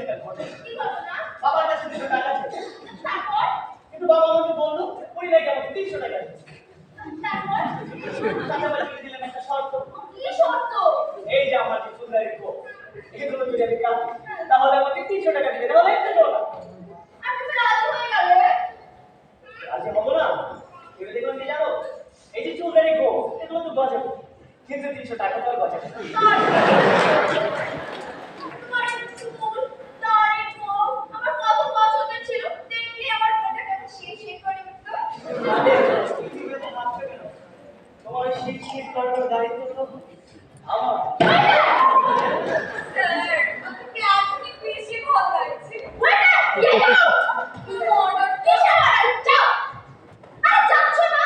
একটা ঘটে। কি ঘটনা? বাবার কাছে 200 টাকা ছিল। তারপর? কিন্তু বাবা আমাকে বললো ওই নাকি আমাকে 300 টাকা দিচ্ছে। তারপর? চাচাবাড়িকে দিলেন একটা শর্ত। কি শর্ত? এই যে আমার যে চুলদারি কোট, এগুলো যদি আমি কাটি তাহলে আমাকে 300 টাকা দিবে, তাহলে একটা টাকা। আর তুমি রাজি হয়ে গেলে? রাজি হবো না? এগুলো দেখলাম কি জানো? এই যে চুলদারি কোট, এগুলো তো গজাবো, কিন্তু 300 টাকা তো আর গজাবে না। তোমার চুল, দাড়ি, গোঁফ আমার কত পছন্দের ছিল। দেখলে আমার মনটা কেমন শিরশির করে উঠতো। আরে, তুমি তো ভাবছো কেন? তোমার এই শিরশির করানোর দায়িত্ব তো আমার। স্যার, আমাকে আপনি বেশি ভালো লাগছে। Waiter, get out! মর্ডার কিসে মারাই? যাও! আরে যাচ্ছ না?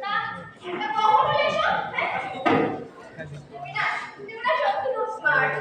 না, এটা কখন হলো এসব? হ্যাঁ? তুমি না সত্যি খুব স্মার্ট।